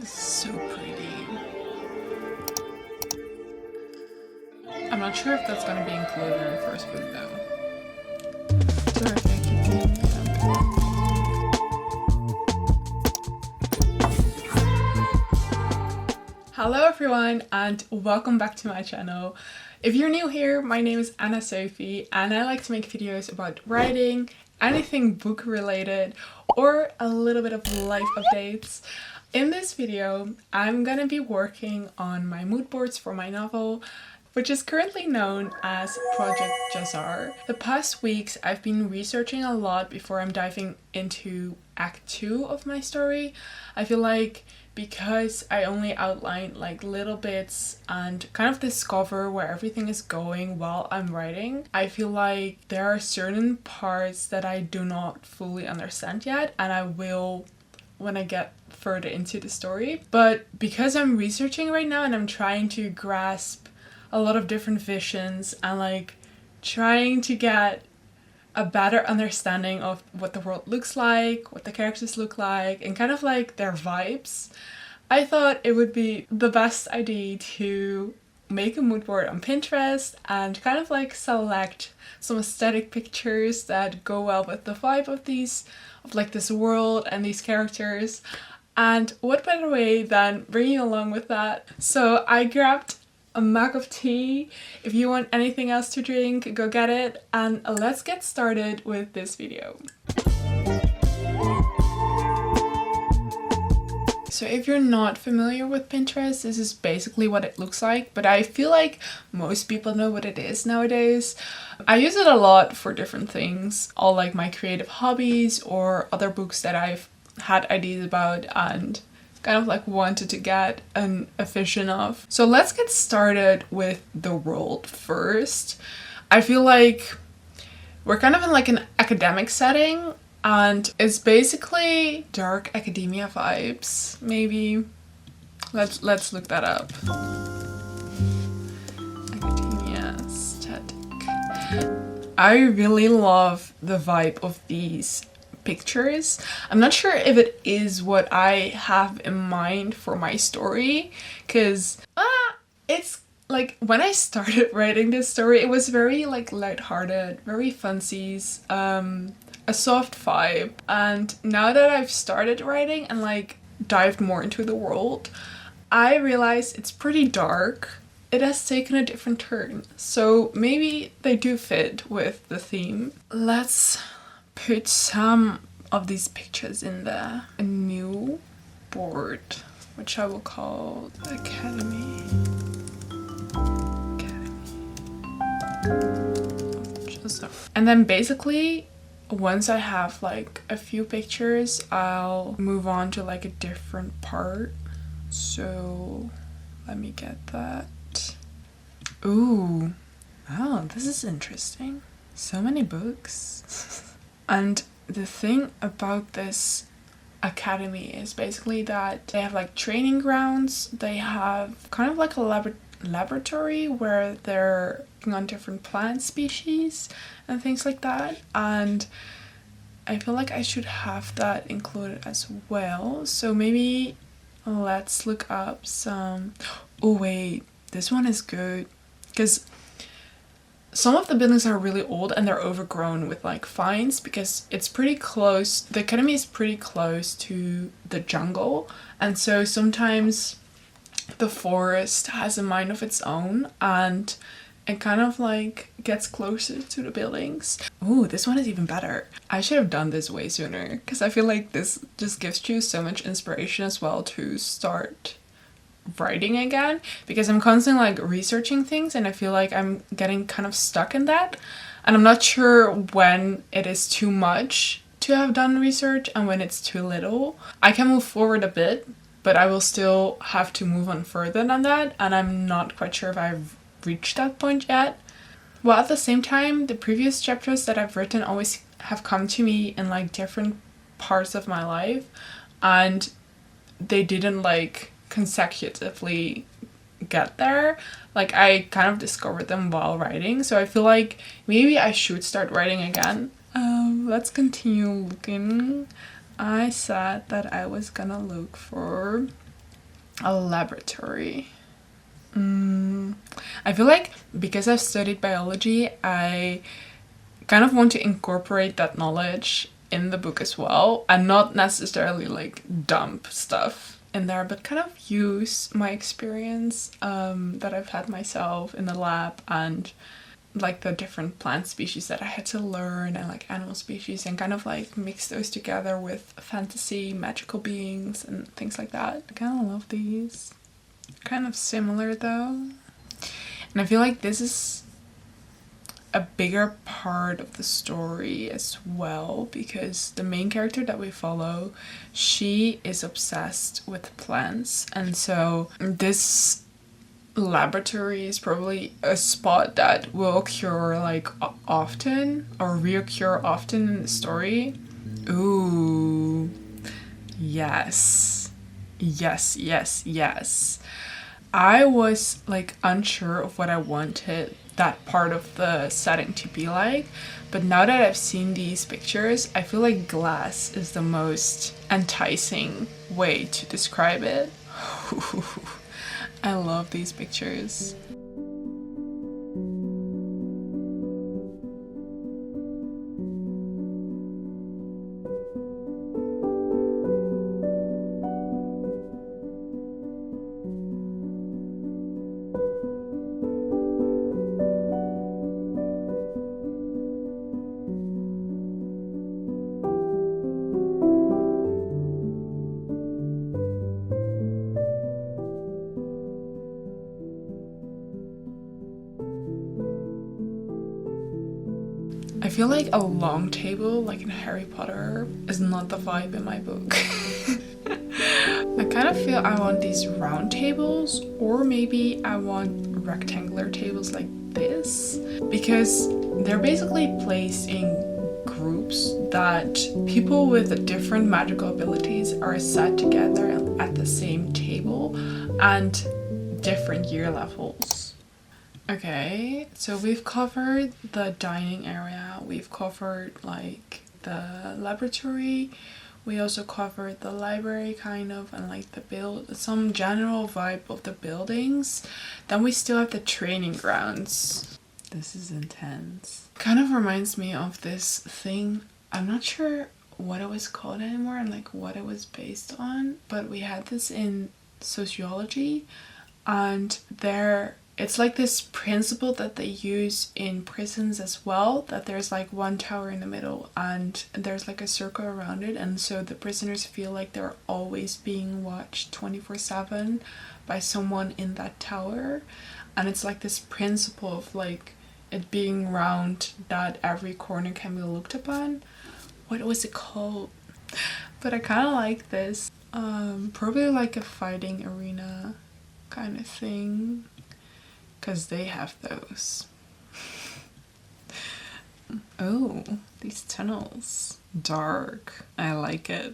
This is so pretty. I'm not sure if that's going to be included in the first book though. Sorry if I keep thinking that. Hello everyone and welcome back to my channel. If you're new here, my name is Anna Sophie and I like to make videos about writing, anything book related, or a little bit of life updates. In this video, I'm gonna be working on my mood boards for my novel, which is currently known as Project Djazar. The past weeks, I've been researching a lot before I'm diving into Act 2 of my story. I feel like because I only outline like little bits and kind of discover where everything is going while I'm writing, I feel like there are certain parts that I do not fully understand yet, and I will when I get further into the story. But because I'm researching right now and I'm trying to grasp a lot of different visions and like trying to get a better understanding of what the world looks like, what the characters look like, and kind of like their vibes, I thought it would be the best idea to make a mood board on Pinterest and kind of like select some aesthetic pictures that go well with the vibe of this world and these characters. And what better way than bringing you along with that? So I grabbed a mug of tea. If you want anything else to drink, go get it, and let's get started with this video. So if you're not familiar with Pinterest, this is basically what it looks like, but I feel like most people know what it is nowadays. I use it a lot for different things, all like my creative hobbies or other books that I've had ideas about and kind of like wanted to get a vision of. So let's get started with the world first. I feel like we're kind of in like an academic setting, and it's basically dark academia vibes, maybe. Let's look that up. Academia aesthetic. I really love the vibe of these pictures. I'm not sure if it is what I have in mind for my story, because it's like when I started writing this story, it was very like lighthearted, very funsies, a soft vibe. And now that I've started writing and like dived more into the world, I realize it's pretty dark. It has taken a different turn, so maybe they do fit with the theme. Let's put some of these pictures in there. A new board, which I will call Academy. And then basically, once I have like a few pictures, I'll move on to like a different part. So let me get that. Ooh, wow, this is interesting. So many books. And the thing about this academy is basically that they have like training grounds. They have kind of like a laboratory where they're working on different plant species and things like that. And I feel like I should have that included as well. So maybe let's look up some... Oh wait, this one is good, because some of the buildings are really old and they're overgrown with like vines, because it's pretty close, the academy is pretty close to the jungle, and so sometimes the forest has a mind of its own and it kind of like gets closer to the buildings. Ooh, this one is even better. I should have done this way sooner, because I feel like this just gives you so much inspiration as well to start writing again, because I'm constantly like researching things and I feel like I'm getting kind of stuck in that, and I'm not sure when it is too much to have done research and when it's too little. I can move forward a bit, but I will still have to move on further than that, and I'm not quite sure if I've reached that point yet. Well, at the same time, the previous chapters that I've written always have come to me in like different parts of my life, and they didn't like consecutively get there. Like I kind of discovered them while writing, so I feel like maybe I should start writing again. Let's continue looking. I said that I was gonna look for A laboratory. I feel like because I've studied biology, I kind of want to incorporate that knowledge in the book as well, and not necessarily like dump stuff in there, but kind of use my experience that I've had myself in the lab, and like the different plant species that I had to learn, and like animal species, and kind of like mix those together with fantasy magical beings and things like that. I kind of love these. Kind of similar though, and I feel like this is a bigger part of the story as well, because the main character that we follow, she is obsessed with plants, and so this laboratory is probably a spot that will occur like often, or reoccur often in the story. Ooh, yes, yes, yes, yes. I was like unsure of what I wanted that part of the setting to be like, but now that I've seen these pictures, I feel like glass is the most enticing way to describe it. I love these pictures. I feel like a long table, like in Harry Potter, is not the vibe in my book. I kind of feel I want these round tables, or maybe I want rectangular tables like this, because they're basically placed in groups that people with different magical abilities are set together at the same table and different year levels. Okay, so we've covered the dining area, we've covered like the laboratory, we also covered the library kind of, and like some general vibe of the buildings. Then we still have the training grounds. This is intense. Kind of reminds me of this thing, I'm not sure what it was called anymore and like what it was based on, but we had this in sociology, and it's like this principle that they use in prisons as well, that there's like one tower in the middle and there's like a circle around it, and so the prisoners feel like they're always being watched 24/7 by someone in that tower. And it's like this principle of like it being round, that every corner can be looked upon. What was it called? But I kind of like this. Probably like a fighting arena kind of thing, because they have those. Oh, these tunnels. Dark. I like it.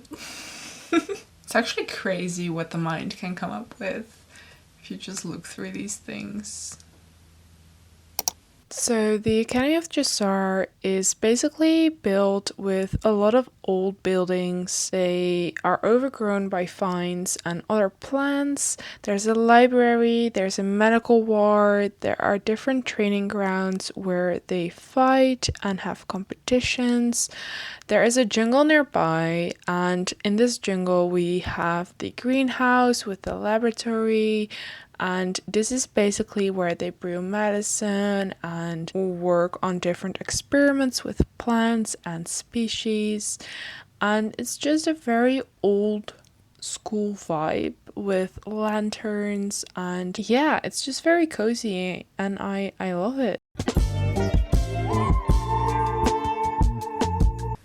It's actually crazy what the mind can come up with if you just look through these things. So the Academy of Djazar is basically built with a lot of old buildings. They are overgrown by vines and other plants. There's a library, there's a medical ward, there are different training grounds where they fight and have competitions. There is a jungle nearby, and in this jungle we have the greenhouse with the laboratory. And this is basically where they brew medicine and work on different experiments with plants and species. And it's just a very old school vibe with lanterns, and yeah, it's just very cozy and I love it.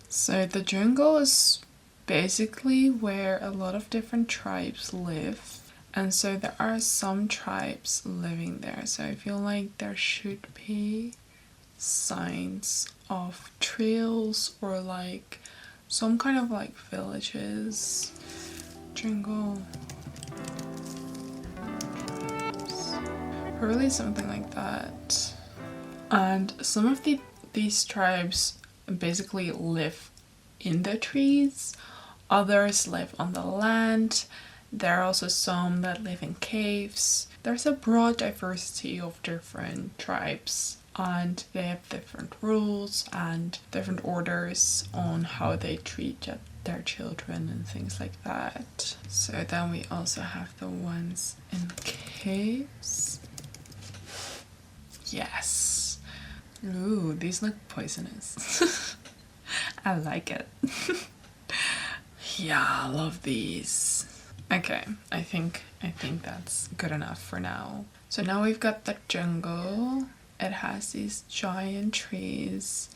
So the jungle is basically where a lot of different tribes live. And so there are some tribes living there. So I feel like there should be signs of trails or like some kind of like villages. Jungle. Probably something like that. And some of these tribes basically live in the trees. Others live on the land. There are also some that live in caves. There's a broad diversity of different tribes, and they have different rules and different orders on how they treat their children and things like that. So then we also have the ones in caves. Yes. Ooh, these look poisonous. I like it. Yeah, I love these. Okay, I think that's good enough for now. So now we've got the jungle. It has these giant trees,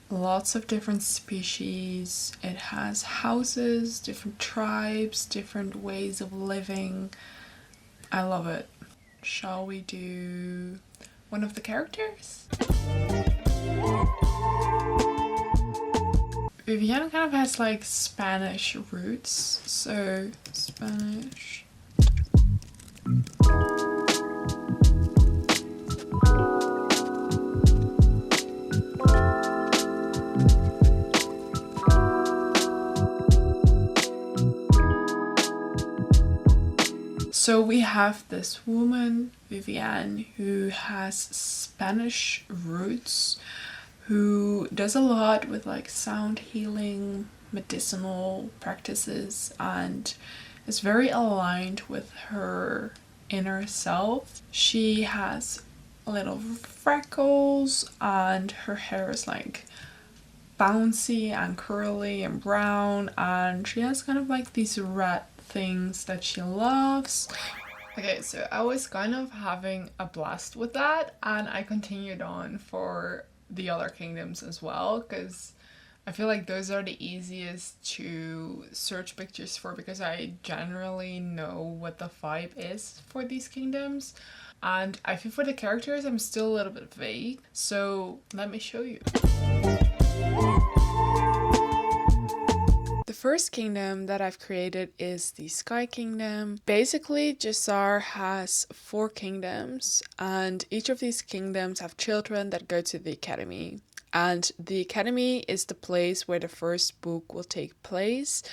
lots of different species. It has houses, different tribes, different ways of living. I love it. Shall we do one of the characters? Vivienne kind of has like Spanish roots, so Spanish. So we have this woman, Vivienne, who has Spanish roots, who does a lot with like sound healing, medicinal practices, and is very aligned with her inner self. She has little freckles and her hair is like bouncy and curly and brown, and she has kind of like these red things that she loves. Okay, so I was kind of having a blast with that, and I continued on for the other kingdoms as well, because I feel like those are the easiest to search pictures for, because I generally know what the vibe is for these kingdoms. And I feel for the characters I'm still a little bit vague, so let me show you. The first kingdom that I've created is the Sky Kingdom. Basically, Djazar has 4 kingdoms, and each of these kingdoms have children that go to the academy. And the academy is the place where the first book will take place.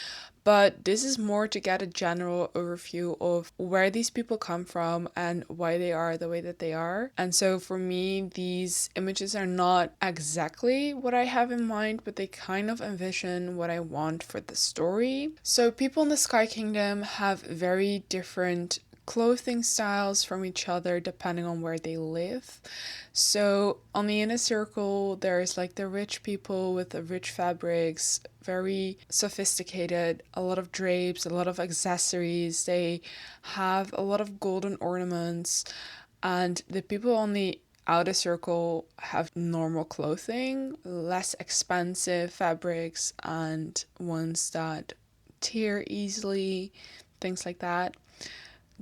But this is more to get a general overview of where these people come from and why they are the way that they are. And so for me, these images are not exactly what I have in mind, but they kind of envision what I want for the story. So people in the Sky Kingdom have very different clothing styles from each other depending on where they live. So on the inner circle, there's like the rich people with the rich fabrics, very sophisticated, a lot of drapes, a lot of accessories. They have a lot of golden ornaments. And the people on the outer circle have normal clothing, less expensive fabrics, and ones that tear easily, things like that.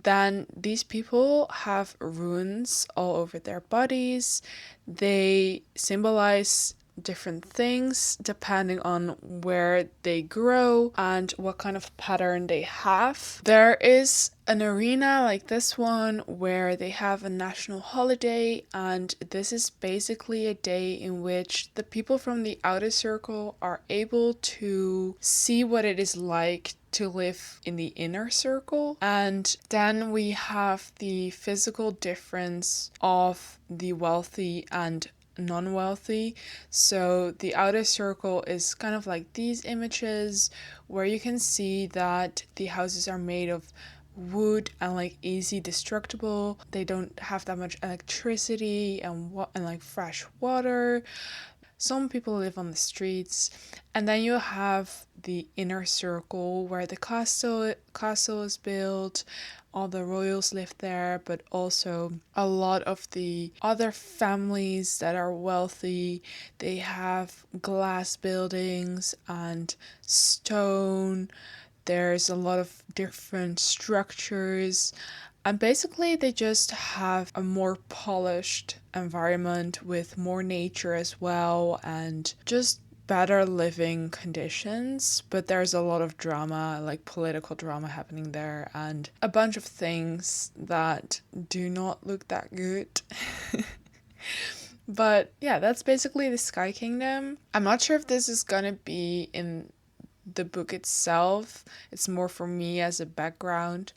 Then these people have runes all over their bodies. They symbolize different things depending on where they grow and what kind of pattern they have. There is an arena like this one where they have a national holiday, and this is basically a day in which the people from the outer circle are able to see what it is like to live in the inner circle. And then we have the physical difference of the wealthy and non-wealthy. So the outer circle is kind of like these images where you can see that the houses are made of wood and like easy destructible. They don't have that much electricity and like fresh water. Some people live on the streets. And then you have the inner circle where the castle is built. All the royals live there, but also a lot of the other families that are wealthy. They have glass buildings and stone. There's a lot of different structures. And basically they just have a more polished environment with more nature as well, and just better living conditions. But there's a lot of drama, like political drama happening there, and a bunch of things that do not look that good. But yeah, that's basically the Sky Kingdom. I'm not sure if this is gonna be in the book itself. It's more for me as a background.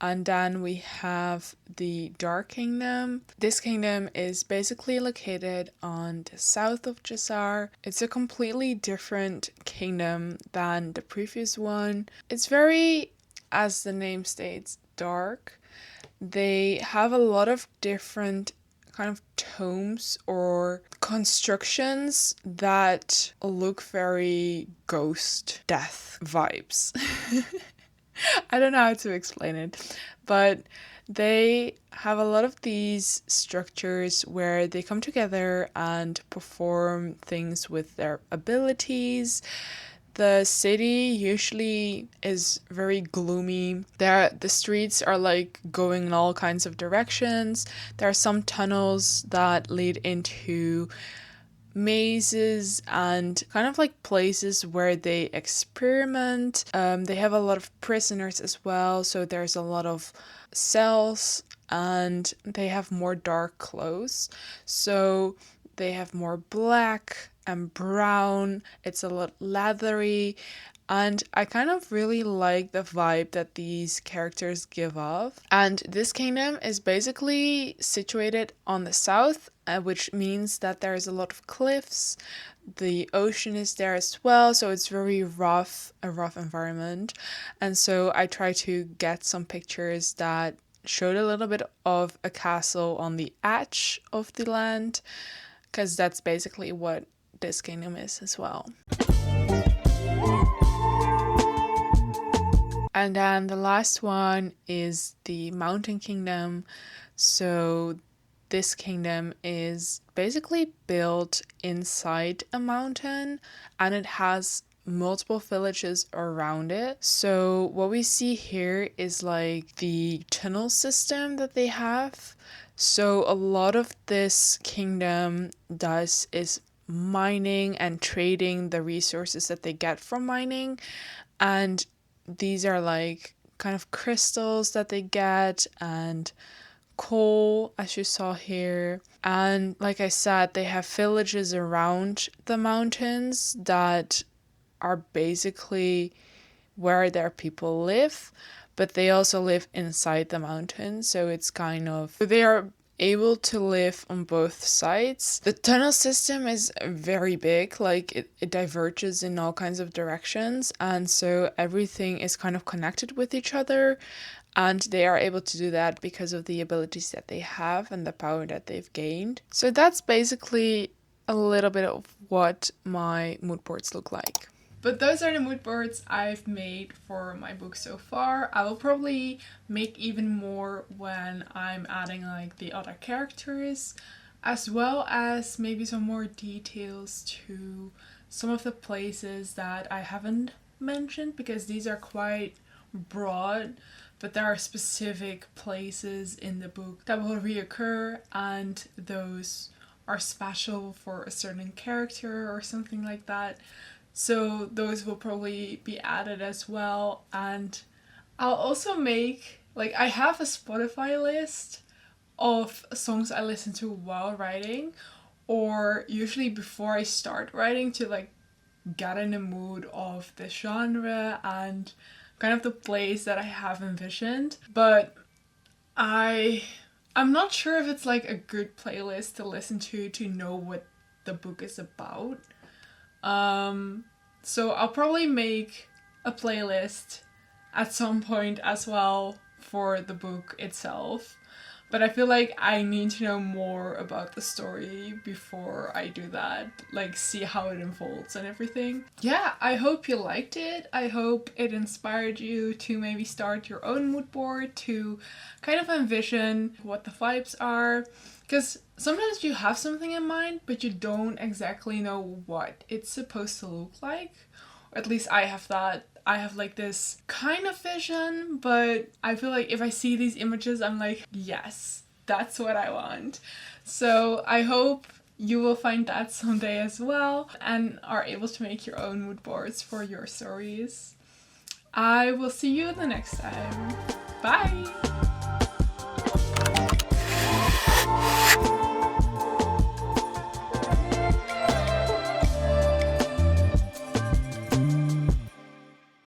And then we have the Dark Kingdom. This kingdom is basically located on the south of Djazar. It's a completely different kingdom than the previous one. It's very, as the name states, dark. They have a lot of different kind of tomes or constructions that look very ghost death vibes. I don't know how to explain it, but they have a lot of these structures where they come together and perform things with their abilities. The city usually is very gloomy. The streets are like going in all kinds of directions. There are some tunnels that lead into mazes and kind of like places where they experiment. They have a lot of prisoners as well, so there's a lot of cells, and they have more dark clothes. So they have more black and brown. It's a lot leathery, and I kind of really like the vibe that these characters give off. And this kingdom is basically situated on the south, which means that there is a lot of cliffs. The ocean is there as well, so it's very rough, a rough environment. And so I try to get some pictures that showed a little bit of a castle on the edge of the land, because that's basically what this kingdom is as well. And then the last one is the Mountain Kingdom. So this kingdom is basically built inside a mountain, and it has multiple villages around it. So what we see here is like the tunnel system that they have. So a lot of this kingdom does is mining and trading the resources that they get from mining, and these are like kind of crystals that they get and coal, as you saw here. And like I said, they have villages around the mountains that are basically where their people live, but they also live inside the mountains, so it's kind of, they are able to live on both sides. The tunnel system is very big, like it diverges in all kinds of directions, and so everything is kind of connected with each other, and they are able to do that because of the abilities that they have and the power that they've gained. So that's basically a little bit of what my mood boards look like. But those are the mood boards I've made for my book so far. I will probably make even more when I'm adding like the other characters, as well as maybe some more details to some of the places that I haven't mentioned, because these are quite broad, but there are specific places in the book that will reoccur, and those are special for a certain character or something like that. So those will probably be added as well. And I'll also make, like, I have a Spotify list of songs I listen to while writing, or usually before I start writing, to like get in the mood of the genre and kind of the place that I have envisioned. But I'm not sure if it's like a good playlist to listen to know what the book is about. So I'll probably make a playlist at some point as well for the book itself, but I feel like I need to know more about the story before I do that, like see how it unfolds and everything. Yeah, I hope you liked it. I hope it inspired you to maybe start your own mood board, to kind of envision what the vibes are. Because sometimes you have something in mind, but you don't exactly know what it's supposed to look like. Or at least I have that. I have like this kind of vision, but I feel like if I see these images, I'm like, yes, that's what I want. So I hope you will find that someday as well and are able to make your own mood boards for your stories. I will see you the next time. Bye!